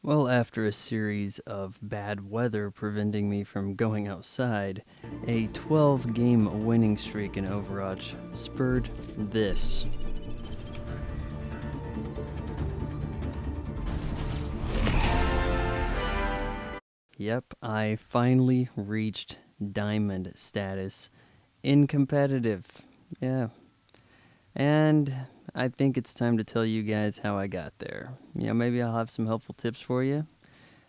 Well, after a series of bad weather preventing me from going outside, a 12-game winning streak in Overwatch spurred this. Yep, I finally reached diamond status in competitive. Yeah. And I think it's time to tell you guys how I got there. Maybe I'll have some helpful tips for you.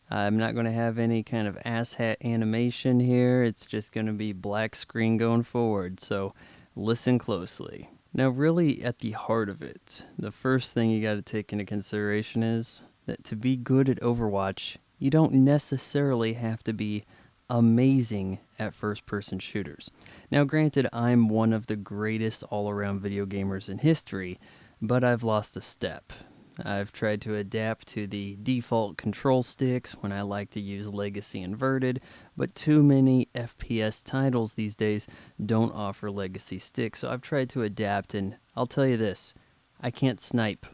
I'm not going to have any kind of asshat animation here. It's just going to be black screen going forward, so listen closely. Now, really at the heart of it, the first thing you got to take into consideration is that to be good at Overwatch, you don't necessarily have to be amazing at first-person shooters. Now, granted, I'm one of the greatest all-around video gamers in history, but I've lost a step. I've tried to adapt to the default control sticks when I like to use Legacy Inverted, but too many FPS titles these days don't offer Legacy sticks, so I've tried to adapt, and I'll tell you this, I can't snipe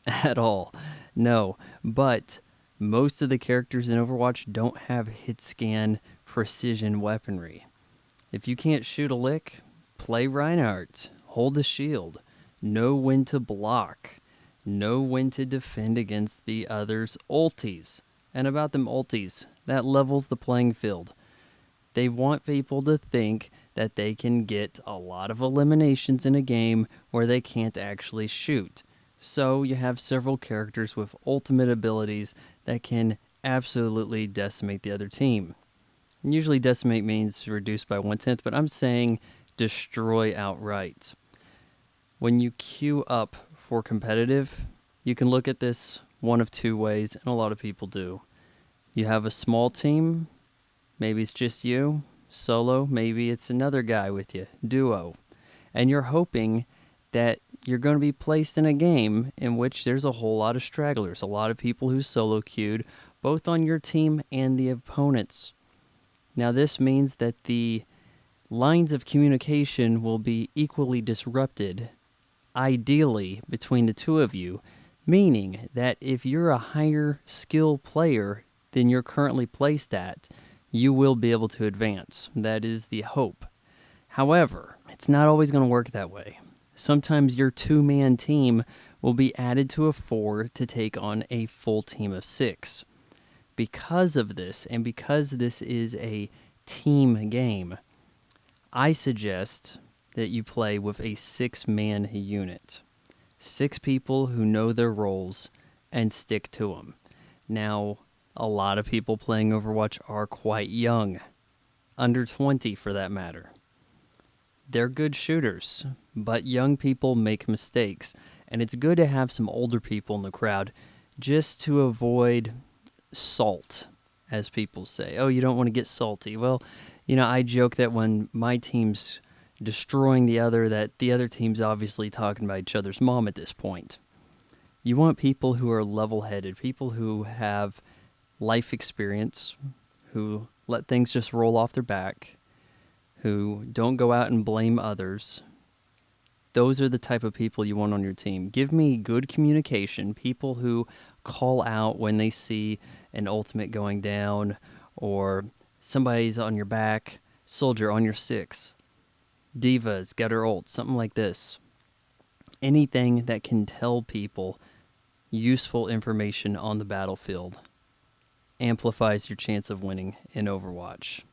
at all. No, but most of the characters in Overwatch don't have hit scan precision weaponry. If you can't shoot a lick, play Reinhardt, hold the shield, know when to block, know when to defend against the other's ultis. And about them ultis, that levels the playing field. They want people to think that they can get a lot of eliminations in a game where they can't actually shoot. So you have several characters with ultimate abilities that can absolutely decimate the other team. And usually decimate means reduced by 1/10, but I'm saying destroy outright. When you queue up for competitive, you can look at this one of two ways, and a lot of people do. You have a small team, maybe it's just you, solo, maybe it's another guy with you, duo, and you're hoping that you're going to be placed in a game in which there's a whole lot of stragglers, a lot of people who solo queued, both on your team and the opponents. Now this means that the lines of communication will be equally disrupted, ideally between the two of you, meaning that if you're a higher skill player than you're currently placed at, you will be able to advance. That is the hope. However, it's not always going to work that way. Sometimes your two-man team will be added to a 4 to take on a full team of 6. Because of this, and because this is a team game, I suggest that you play with a 6-man unit. 6 people who know their roles and stick to them. Now, a lot of people playing Overwatch are quite young, under 20 for that matter. They're good shooters, but young people make mistakes, and it's good to have some older people in the crowd just to avoid salt, as people say. Oh, you don't want to get salty. Well, I joke that when my team's destroying the other, that the other team's obviously talking about each other's mom at this point. You want people who are level-headed, people who have life experience, who let things just roll off their back, who don't go out and blame others. Those are the type of people you want on your team. Give me good communication, people who call out when they see an ultimate going down or somebody's on your back, soldier on your 6, Diva's got her ult, something like this. Anything that can tell people useful information on the battlefield amplifies your chance of winning in Overwatch.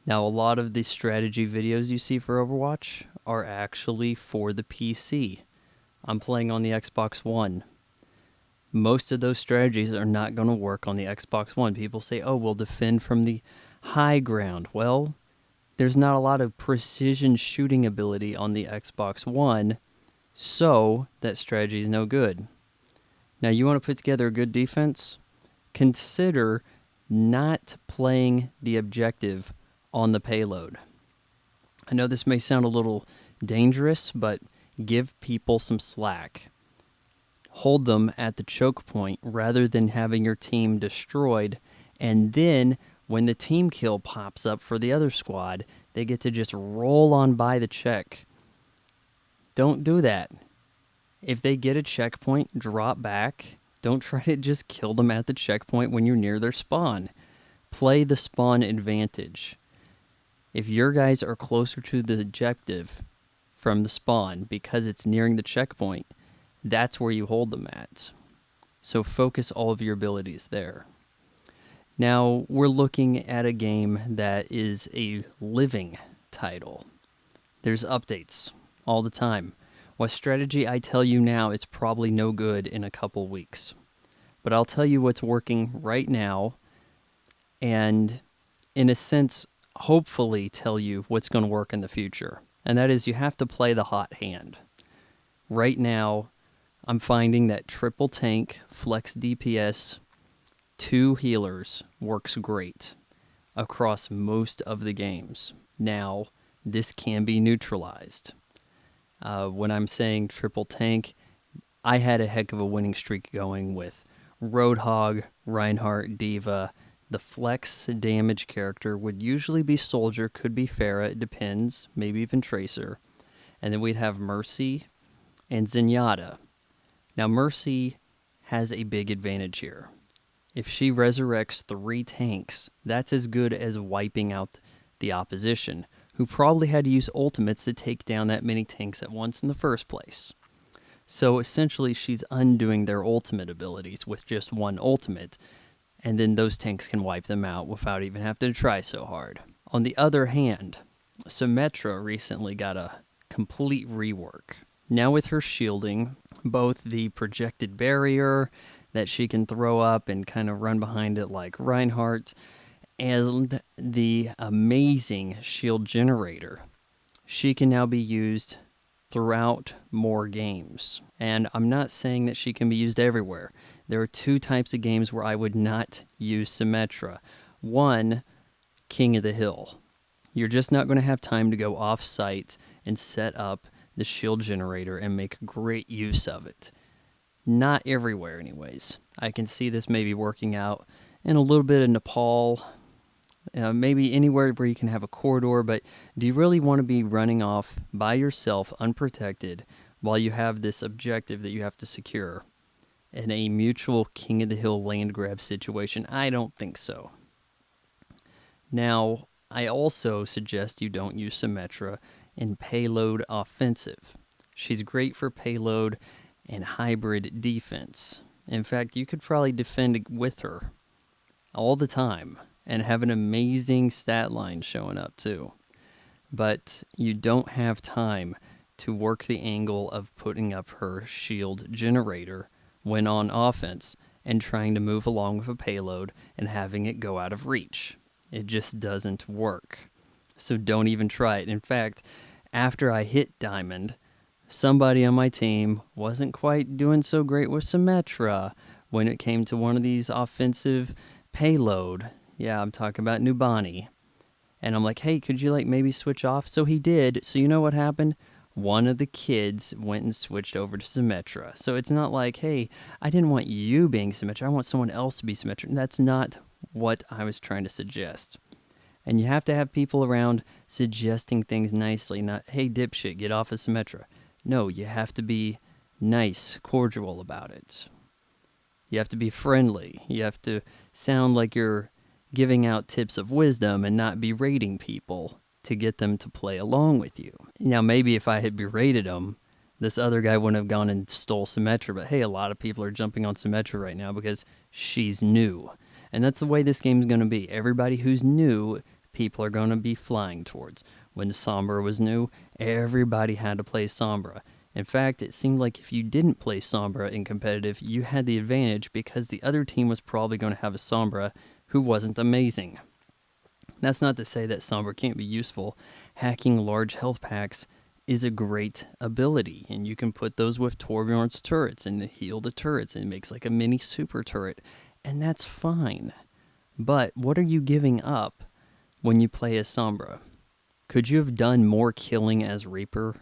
Now, a lot of the strategy videos you see for Overwatch are actually for the PC. I'm playing on the Xbox One. Most of those strategies are not going to work on the Xbox One. People say, oh, we'll defend from the high ground. Well, there's not a lot of precision shooting ability on the Xbox One, so that strategy is no good. Now, you want to put together a good defense? Consider not playing the objective on the payload. I know this may sound a little dangerous, but give people some slack. Hold them at the choke point rather than having your team destroyed, and then when the team kill pops up for the other squad, they get to just roll on by the check. Don't do that. If they get a checkpoint, drop back Don't try to just kill them at the checkpoint when you're near their spawn. Play the spawn advantage. If your guys are closer to the objective from the spawn because it's nearing the checkpoint, that's where you hold them at. So focus all of your abilities there. Now, we're looking at a game that is a living title. There's updates all the time. What strategy I tell you now is probably no good in a couple weeks. But I'll tell you what's working right now and, in a sense, hopefully tell you what's going to work in the future. And that is you have to play the hot hand. Right now, I'm finding that triple tank, flex DPS, 2 healers works great across most of the games. Now, this can be neutralized. When I'm saying triple tank, I had a heck of a winning streak going with Roadhog, Reinhardt, Diva. The flex damage character would usually be Soldier, could be Pharah, it depends, maybe even Tracer. And then we'd have Mercy and Zenyatta. Now, Mercy has a big advantage here. If she resurrects 3 tanks, that's as good as wiping out the opposition, who probably had to use ultimates to take down that many tanks at once in the first place. So essentially, she's undoing their ultimate abilities with just one ultimate, and then those tanks can wipe them out without even having to try so hard. On the other hand, Symmetra recently got a complete rework. Now with her shielding, both the projected barrier that she can throw up and kind of run behind it like Reinhardt, and the amazing shield generator, she can now be used throughout more games. And I'm not saying that she can be used everywhere. There are 2 types of games where I would not use Symmetra. One, King of the Hill. You're just not going to have time to go off-site and set up the shield generator and make great use of it. Not everywhere, anyways. I can see this maybe working out in a little bit of Nepal, maybe anywhere where you can have a corridor, but do you really want to be running off by yourself, unprotected, while you have this objective that you have to secure in a mutual King of the Hill land grab situation? I don't think so. Now, I also suggest you don't use Symmetra in payload offensive. She's great for payload and hybrid defense. In fact, you could probably defend with her all the time and have an amazing stat line showing up too. But you don't have time to work the angle of putting up her shield generator when on offense and trying to move along with a payload and having it go out of reach. It just doesn't work. So don't even try it. In fact, after I hit Diamond, somebody on my team wasn't quite doing so great with Symmetra when it came to one of these offensive payload. Yeah, I'm talking about Nubani. And I'm like, hey, could you maybe switch off? So he did. So you know what happened? One of the kids went and switched over to Symmetra. So it's not like, hey, I didn't want you being Symmetra. I want someone else to be Symmetra. That's not what I was trying to suggest. And you have to have people around suggesting things nicely, not, hey, dipshit, get off of Symmetra. No, you have to be nice, cordial about it. You have to be friendly. You have to sound like you're giving out tips of wisdom and not berating people to get them to play along with you. Now, maybe if I had berated them, this other guy wouldn't have gone and stole Symmetra, but hey, a lot of people are jumping on Symmetra right now because she's new. And that's the way this game's going to be. Everybody who's new, people are going to be flying towards. When Sombra was new, everybody had to play Sombra. In fact, it seemed like if you didn't play Sombra in competitive, you had the advantage because the other team was probably going to have a Sombra who wasn't amazing. That's not to say that Sombra can't be useful. Hacking large health packs is a great ability, and you can put those with Torbjorn's turrets and heal the turrets, and it makes like a mini super turret, and that's fine. But what are you giving up when you play as Sombra? Could you have done more killing as Reaper?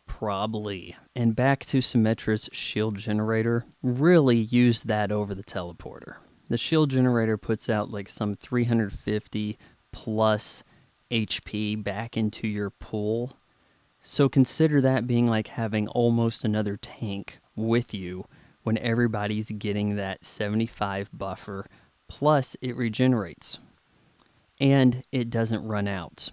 Probably. And back to Symmetra's shield generator, really use that over the teleporter. The shield generator puts out like some 350 plus HP back into your pool. So consider that being like having almost another tank with you when everybody's getting that 75 buffer, plus it regenerates. And it doesn't run out.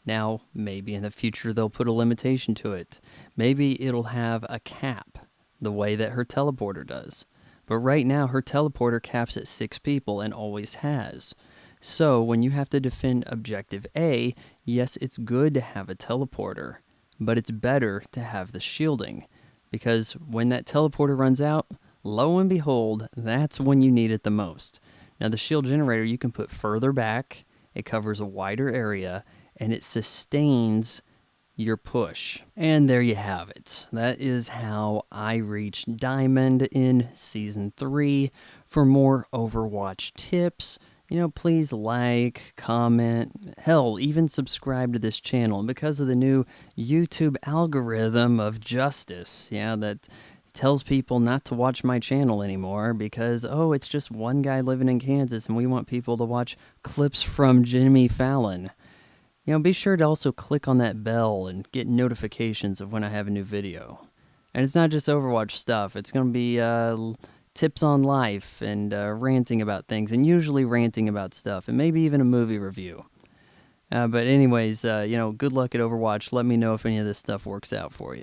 Now, maybe in the future they'll put a limitation to it. Maybe it'll have a cap, the way that her teleporter does. But right now, her teleporter caps at 6 people and always has. So, when you have to defend Objective A, yes, it's good to have a teleporter, but it's better to have the shielding. Because when that teleporter runs out, lo and behold, that's when you need it the most. Now, the shield generator you can put further back, it covers a wider area, and it sustains your push. And there you have it. That is how I reached Diamond in Season 3. For more Overwatch tips, please like, comment, hell, even subscribe to this channel. And because of the new YouTube algorithm of justice, that tells people not to watch my channel anymore because, it's just one guy living in Kansas and we want people to watch clips from Jimmy Fallon. Be sure to also click on that bell and get notifications of when I have a new video. And it's not just Overwatch stuff. It's going to be tips on life and ranting about things, and usually ranting about stuff, and maybe even a movie review. But anyways, good luck at Overwatch. Let me know if any of this stuff works out for you.